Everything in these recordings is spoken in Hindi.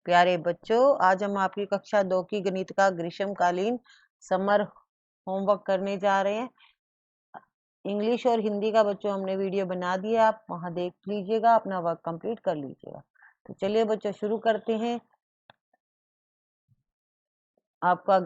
प्यारे बच्चों, आज हम आपकी कक्षा 2 की गणित का ग्रीष्मकालीन समर होमवर्क करने जा रहे हैं। इंग्लिश और हिंदी का बच्चों हमने वीडियो बना दिया, आप वहां देख लीजिएगा, अपना वर्क कंप्लीट कर लीजिएगा। तो चलिए बच्चों शुरू करते हैं आपका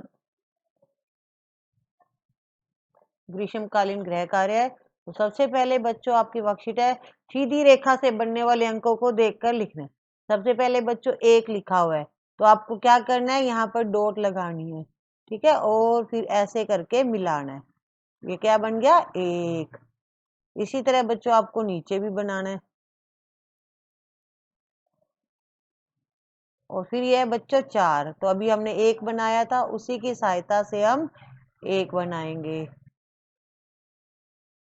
ग्रीष्मकालीन गृह कार्य है। तो सबसे पहले बच्चों आपकी वर्कशीट है, सीधी रेखा से बनने वाले अंकों को देखकर लिखना है। सबसे पहले बच्चों 1 लिखा हुआ है, तो आपको क्या करना है, यहाँ पर डॉट लगानी है, ठीक है, और फिर ऐसे करके मिलाना है। ये क्या बन गया, 1। इसी तरह बच्चों आपको नीचे भी बनाना है, और फिर ये है बच्चों 4। तो अभी हमने 1 बनाया था, उसी की सहायता से हम 1 बनाएंगे।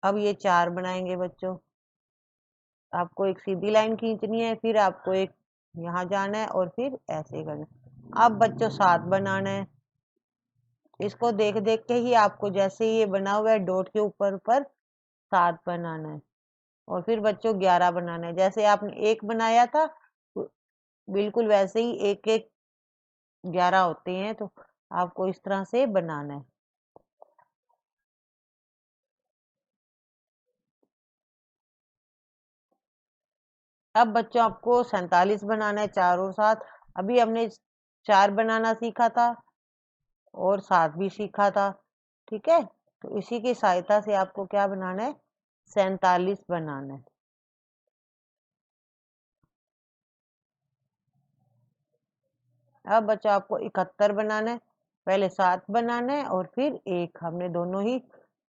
अब ये 4 बनाएंगे बच्चों। आपको एक सीधी लाइन खींचनी है, फिर आपको एक यहाँ जाना है और फिर ऐसे करना है। अब बच्चों 7 बनाना है। इसको देख देख के ही आपको, जैसे ही ये बना हुआ है डॉट के ऊपर ऊपर 7 बनाना है, और फिर बच्चों 11 बनाना है। जैसे आपने 1 बनाया था बिल्कुल वैसे ही 1 1 11 होते हैं, तो आपको इस तरह से बनाना है। अब बच्चों आपको 47 बनाना है, 4 और 7। अभी हमने 4 बनाना सीखा था और 7 भी सीखा था, ठीक है। तो इसी की सहायता से आपको क्या बनाना है, 47 बनाना है। अब बच्चों आपको 71 बनाना है। पहले 7 बनाना है और फिर 1, हमने दोनों ही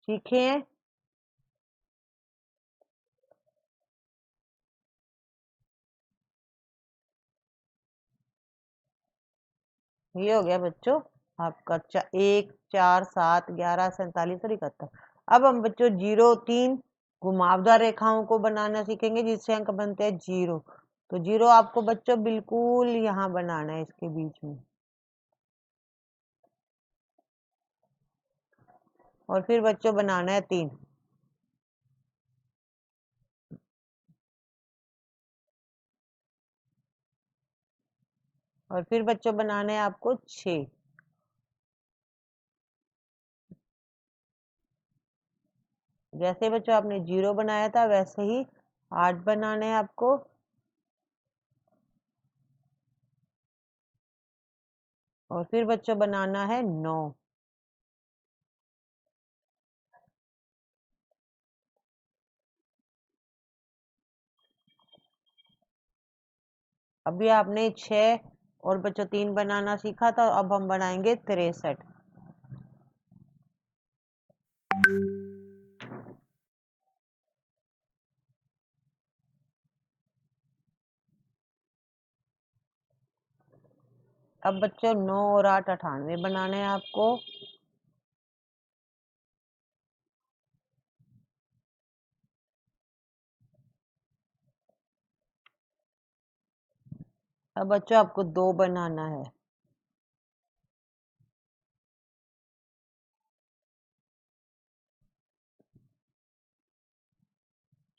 सीखे हैं। ये हो गया बच्चों आपका 1 4 7 11 47 और 71। अब हम बच्चों 0 3 घुमावदार रेखाओं को बनाना सीखेंगे, जिससे अंक बनते हैं 0। तो 0 आपको बच्चों बिल्कुल यहाँ बनाना है, इसके बीच में, और फिर बच्चों बनाना है 3। और फिर बच्चों बनाना है आपको 6। जैसे बच्चों आपने 0 बनाया था वैसे ही 8 बनाना है आपको, और फिर बच्चों बनाना है 9। अभी आपने 6 और बच्चों 3 बनाना सीखा था, अब हम बनाएंगे 63। अब बच्चों 9 और 8 98 बनाना है आपको। अब बच्चों आपको 2 बनाना है।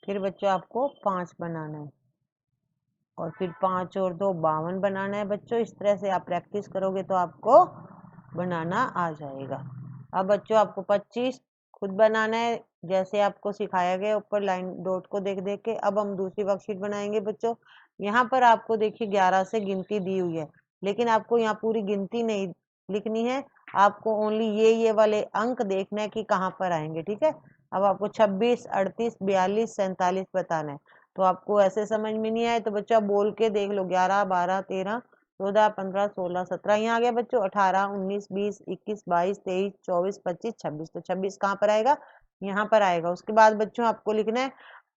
फिर बच्चों आपको 5 बनाना है, और फिर 5 और 2 52 बनाना है बच्चों। इस तरह से आप प्रैक्टिस करोगे तो आपको बनाना आ जाएगा। अब बच्चों आपको 25 खुद बनाना है, जैसे आपको सिखाया गया ऊपर लाइन डॉट को देख देख के। अब हम दूसरी वर्कशीट बनाएंगे बच्चों। यहाँ पर आपको देखिए 11 से गिनती दी हुई है, लेकिन आपको यहाँ पूरी गिनती नहीं लिखनी है, आपको ओनली ये वाले अंक देखना है कि कहाँ पर आएंगे, ठीक है। अब आपको 26 38 42 47 बताना है। तो आपको ऐसे समझ में नहीं आए तो बच्चा बोल के देख लो, 11 12 13 14 15 16 17, यहाँ आ गया बच्चों 18 19 20 21 22 23 24 25 26। तो 26 कहाँ पर आएगा, यहाँ पर आएगा। उसके बाद बच्चों आपको लिखना है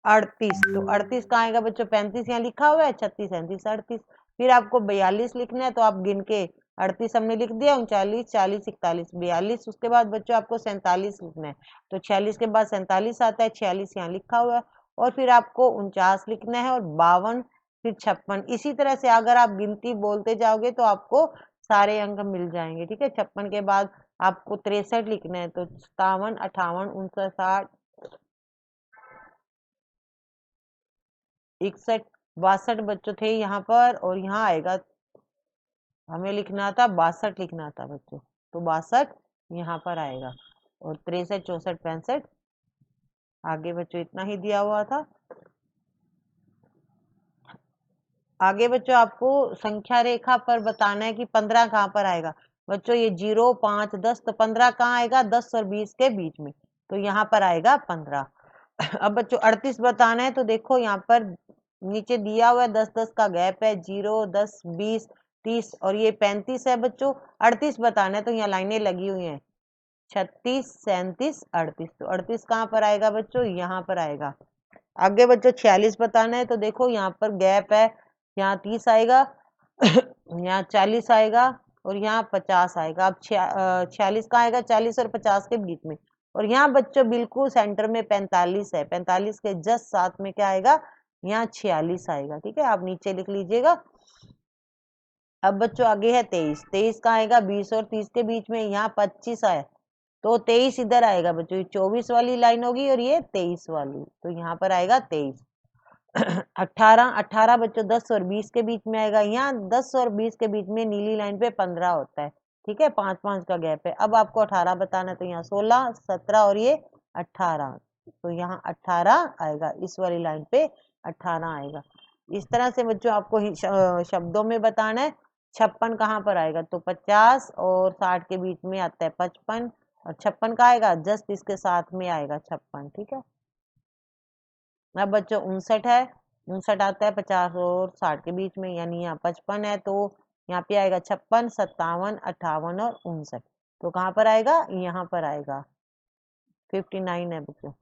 38। तो 38 कहाँ आएगा बच्चों, 35 यहाँ लिखा हुआ है, 36 37 38। फिर आपको 42 लिखना है, तो आप गिन के 38 हमने लिख दिया, 39 40 41 42। उसके बाद बच्चों आपको 47 लिखना है, तो 46 के बाद 47 आता है, 46 यहाँ लिखा हुआ है। और फिर आपको 49 लिखना है, और 52 फिर 56। इसी तरह से अगर आप गिनती बोलते जाओगे तो आपको सारे अंक मिल जाएंगे, ठीक है। 56 के बाद आपको 63 लिखना है, तो 57 58 59 61 62 बच्चों थे यहाँ पर, और यहाँ आएगा हमें लिखना था 62 लिखना था बच्चों, तो 62 यहाँ पर आएगा। और 63, 64, 65 आगे बच्चों इतना ही दिया हुआ था। आगे बच्चों आपको संख्या रेखा पर बताना है कि 15 कहाँ पर आएगा। बच्चों ये 0, 5, 10, तो 15 कहाँ आएगा, 10 और 20 के बीच में, तो यहाँ पर आएगा 15। अब बच्चों 38 बताना है, तो देखो यहाँ पर नीचे दिया हुआ है 10, 10 का गैप है, 0, 10, 20, 30 और ये 35 है बच्चों। 38 बताना है तो यहाँ लाइनें लगी हुई हैं, 36, 37, 38, तो 38 कहाँ पर आएगा बच्चों, यहाँ पर आएगा। आगे बच्चों 46 बताना है, तो देखो यहाँ पर गैप है, यहाँ 30 आएगा, यहाँ 40 आएगा और यहाँ 50 आएगा। अब 46 कहाँ आएगा, 40 और 50 के बीच में। और यहाँ बच्चों बिल्कुल सेंटर में 45 है, 45 के जस्ट साथ में क्या आएगा, यहाँ 46 आएगा। ठीक है, आप नीचे लिख लीजिएगा। अब बच्चों आगे है 23, 23 कहाँ आएगा, 20 और 30 के बीच में, यहाँ 25 आया, तो 23 इधर आएगा बच्चों, ये 24 वाली लाइन होगी और ये 23 वाली, तो यहाँ पर आएगा 23। 18, 18 बच्चों 10 और 20 के बीच में आएगा, यहाँ 10 और 20 के बीच में नीली लाइन पे 15 होता है। ठीक है, 5, 5 का गैप है। अब आपको 18 बताना है, तो यहाँ 16, 17 और ये 18, तो यहाँ 18 आएगा, इस वाली लाइन पे 18 आएगा। इस तरह से बच्चों आपको शब्दों में बताना है। 56 कहाँ पर आएगा, तो 50 और 60 के बीच में आता है 55, और 56 का आएगा जस्ट इसके साथ में आएगा 56। ठीक है, अब बच्चों 59 है, 59 आता है 50 और 60 के बीच में, यानी यहाँ 55 है, तो यहाँ पे आएगा 56, 57, 58 और 59, तो कहाँ पर आएगा, यहाँ पर आएगा 59 है बच्चों।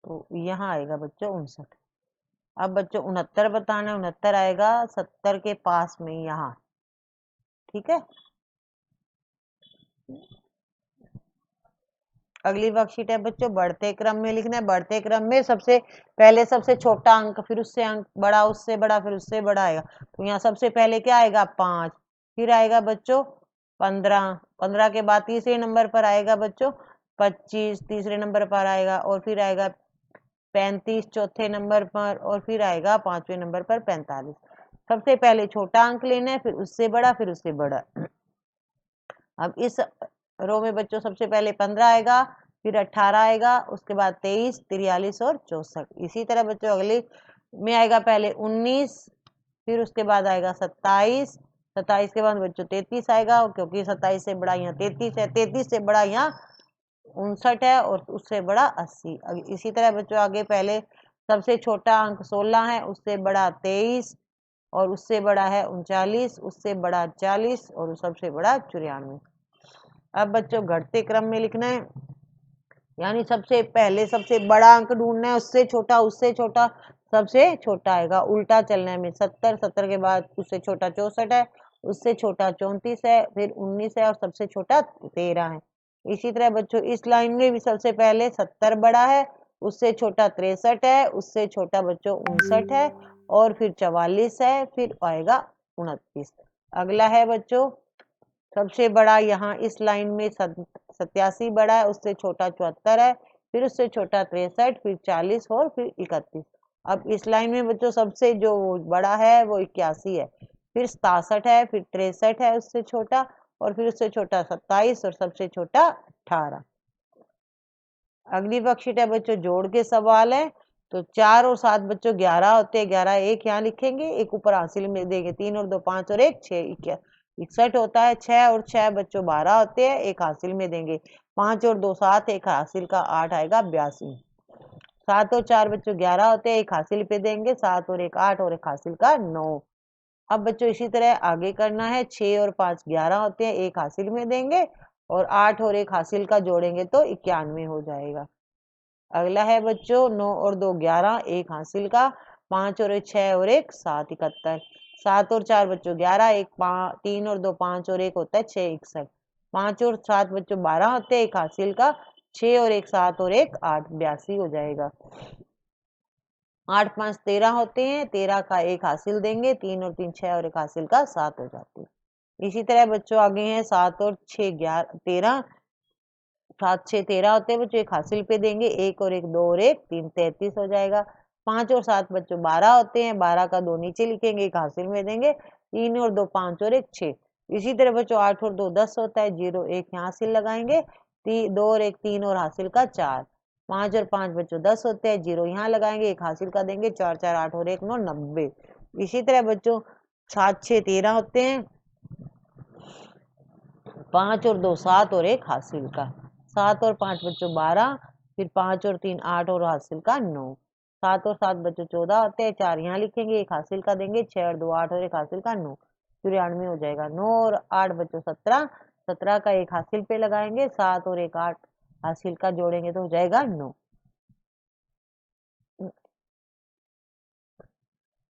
तो यहाँ आएगा बच्चों 59। अब बच्चों 69 बताना है, 69 आएगा 70 के पास में यहाँ। ठीक है, अगली वर्कशीट है बच्चों, बढ़ते क्रम में लिखना है। बढ़ते क्रम में सबसे पहले सबसे छोटा अंक, फिर उससे अंक बड़ा, उससे बड़ा, फिर उससे बड़ा आएगा। तो यहाँ सबसे पहले क्या आएगा, 5, फिर आएगा बच्चों 15, 15 के बाद तीसरे नंबर पर आएगा बच्चों 25, तीसरे नंबर पर आएगा, और फिर आएगा 35 चौथे नंबर पर, और फिर आएगा 5वें नंबर पर 45। सबसे पहले छोटा अंक लेना है, फिर उससे बड़ा, फिर उससे बड़ा। अब इस रो में बच्चों सबसे पहले 15 आएगा, फिर 18 आएगा, उसके बाद 23, 43 और 64। इसी तरह बच्चों अगले में आएगा पहले 19, फिर उसके बाद आएगा 27, 27 के बाद बच्चों 33 आएगा, क्योंकि 27 से बड़ा यहाँ 33 है, 33 से बड़ा यहाँ 59 है, और उससे बड़ा 80। इसी तरह बच्चों आगे पहले सबसे छोटा अंक 16 है, उससे बड़ा 23, और उससे बड़ा है 39, उससे बड़ा 40 और सबसे बड़ा 94। अब बच्चों घटते क्रम में लिखना है, यानी सबसे पहले सबसे बड़ा अंक ढूंढना है, उससे छोटा, उससे छोटा, सबसे छोटा आएगा। उल्टा चलना है में 70, 70 के बाद उससे छोटा 64 है, उससे छोटा 34 है, फिर 19 है, और सबसे छोटा 13 है। इसी तरह बच्चों इस लाइन में भी सबसे पहले 70 बड़ा है, उससे छोटा 63 है, उससे छोटा बच्चों 59 है, और फिर 44 है, फिर आएगा 29। अगला है बच्चों सबसे बड़ा, यहाँ इस लाइन में 87 बड़ा है, उससे छोटा 74 है, फिर उससे छोटा 63, फिर 40 और फिर 31। अब इस लाइन में बच्चों सबसे जो बड़ा है वो 81 है, फिर 67 है, फिर 63 है उससे छोटा, और फिर उससे छोटा 27 और सबसे छोटा 18। अगली वर्कशीट है बच्चों जोड़ के सवाल है। तो 4 और 7 बच्चों 11 होते हैं, 11 एक यहाँ लिखेंगे, एक ऊपर हासिल में देंगे, 3 और 2 5 और 1 6 61 होता है। 6 और 6 बच्चों 12 होते हैं, एक हासिल में देंगे, 5 और 2 7, एक हासिल का 8 आएगा 82। 7 और 4 बच्चों 11 होते हैं, एक हासिल पे देंगे, 7 और 1 8 और एक हासिल का 9। अब बच्चों इसी तरह आगे करना है, 6 और 5 11 होते हैं, एक हासिल में देंगे, और 8 और एक हासिल का जोड़ेंगे तो 91 हो जाएगा। अगला है बच्चों 9 और 2 11, एक हासिल का, 5 और 6 और 1 7 71। 7 और 4 बच्चों 11, एक 3 और 2 5 और 1 होता है 6 61। 5 और 7 बच्चों 12 होते हैं, एक हासिल का, 6 और 1 7 और 1 8 82 हो जाएगा। 8 5 13 होते हैं, 13 का एक हासिल देंगे, 3 और 3 6 और एक हासिल का 7 हो जाती है। इसी तरह बच्चों आगे हैं 7 और 6 11 13, 7 6 13 होते हैं बच्चों, एक हासिल पे देंगे, एक और एक 2 और एक 3 33 हो जाएगा। 5 और 7 बच्चों 12 होते हैं, 12 का 2 नीचे लिखेंगे, एक हासिल में देंगे, 3 और 2 5 और एक 6। इसी तरह बच्चों 8 और 2 10 होता है, 0 1 यहाँ हासिल लगाएंगे, 2 और एक 3 और हासिल का 4। 5 और 5 बच्चों 10 होते हैं, 0 यहाँ लगाएंगे, एक हासिल का देंगे, 4 4 8 और एक 9 90। इसी तरह बच्चों 7 6 13 होते हैं, 5 और 2 7 और एक हासिल का, 7 और 5 बच्चों 12, फिर 5 और 3 8 और हासिल का 9। 7 और 7 बच्चों 14 होते हैं, 4 यहाँ लिखेंगे, एक हासिल का देंगे, 6 और 2 8 और एक हासिल का 9, 94 हो जाएगा। 9 और 8 बच्चों 17, 17 का एक हासिल पे लगाएंगे, 7 और एक 8 हासिल का जोड़ेंगे तो हो जाएगा 9।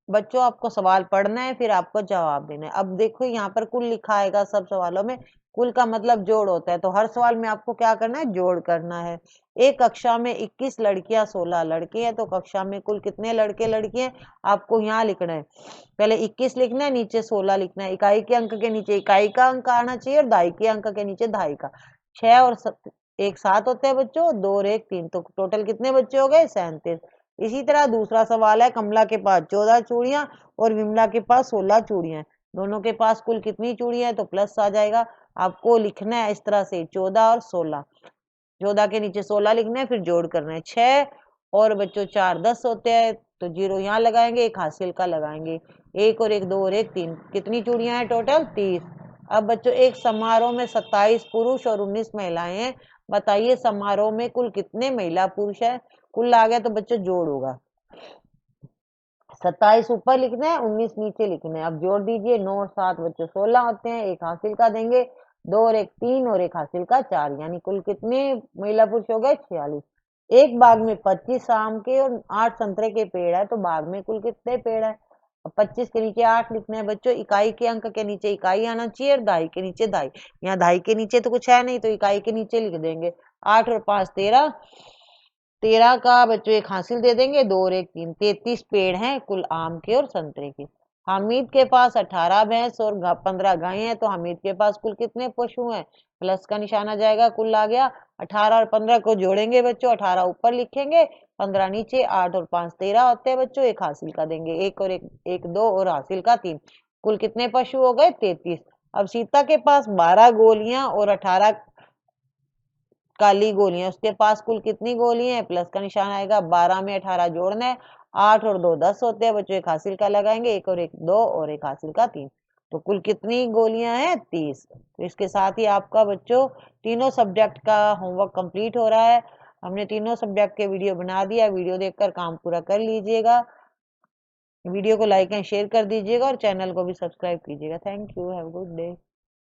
बच्चों आपको सवाल पढ़ना है, फिर आपको जवाब देना है। अब देखो यहाँ पर कुल लिखा आएगा सब सवालों में, कुल का मतलब जोड़ होता है, तो हर सवाल में आपको क्या करना है, जोड़ करना है। एक कक्षा में 21 लड़कियां 16 लड़के हैं, तो कक्षा में कुल कितने लड़के लड़की हैं आपको यहाँ लिखना है। पहले 21 लिखना है, नीचे 16 लिखना है, इकाई के अंक के नीचे इकाई का अंक आना चाहिए और दहाई के अंक के नीचे दहाई का। 6 और 1 7 होते हैं बच्चों, 2 और 1 3, तो टोटल कितने बच्चे हो गए, 37। इसी तरह दूसरा सवाल है, कमला के पास 14 चूड़ियां और विमला के पास 16 चूड़ियां, दोनों के पास कुल कितनी चूड़ियां है, तो प्लस आ जाएगा। आपको लिखना है इस तरह से 14 और 16, 14 के नीचे 16 लिखना है, फिर जोड़ करना है। 6 और बच्चों 4 10 होते हैं, तो 0 यहाँ लगाएंगे, एक हासिल का लगाएंगे, 1 और एक 2 और एक 3, कितनी चूड़ियां हैं टोटल 30। अब बच्चों एक समारोह में 27 पुरुष और 19 महिलाएं हैं, बताइए समारोह में कुल कितने महिला पुरुष है। कुल आ गया तो बच्चों जोड़ होगा, 27 ऊपर लिखना है, 19 नीचे लिखना है। अब जोड़ दीजिए, 9 और 7 बच्चों 16 होते हैं, एक हासिल का देंगे, 2 और एक 3 और एक हासिल का 4, यानी कुल कितने महिला पुरुष हो गए 46। एक बाग में 25 आम के और 8 संतरे के पेड़ है, तो बाग में कुल कितने पेड़ है। अब 25 के नीचे 8 लिखना है बच्चों, इकाई के अंक के नीचे इकाई आना चाहिए और दहाई के नीचे दहाई। यहाँ दहाई के नीचे तो कुछ है नहीं, तो इकाई के नीचे लिख देंगे। 8 और 5 13, 13 का बच्चों एक हासिल दे देंगे, 2 और एक 3, 33 पेड़ हैं कुल आम के और संतरे के। हामिद के पास 18 भैंस और 15 गायें हैं, तो हामिद के पास कुल कितने पशु हैं, प्लस का निशान आ जाएगा, कुल आ गया। 18 और 15 को जोड़ेंगे बच्चों, 18 ऊपर लिखेंगे, 15 नीचे, 8 और 5 13 होते हैं बच्चों, एक हासिल का देंगे, एक और एक 2 और हासिल का 3, कुल कितने पशु हो गए 33। अब सीता के पास 12 गोलियां और 18 काली गोलियां, उसके पास कुल कितनी गोलियां हैं, प्लस का निशान आएगा, 12 में 18 जोड़ना है, 8 और 2 10 होते हैं बच्चों, एक हासिल का लगाएंगे, एक और एक 2 और एक हासिल का 3, तो कुल कितनी गोलियां हैं 30। तो इसके साथ ही आपका बच्चों तीनों सब्जेक्ट का होमवर्क कंप्लीट हो रहा है। हमने तीनों सब्जेक्ट के वीडियो बना दिया, वीडियो देखकर काम पूरा कर लीजिएगा। वीडियो को लाइक एंड शेयर कर दीजिएगा और चैनल को भी सब्सक्राइब कीजिएगा। Thank you, have a good day.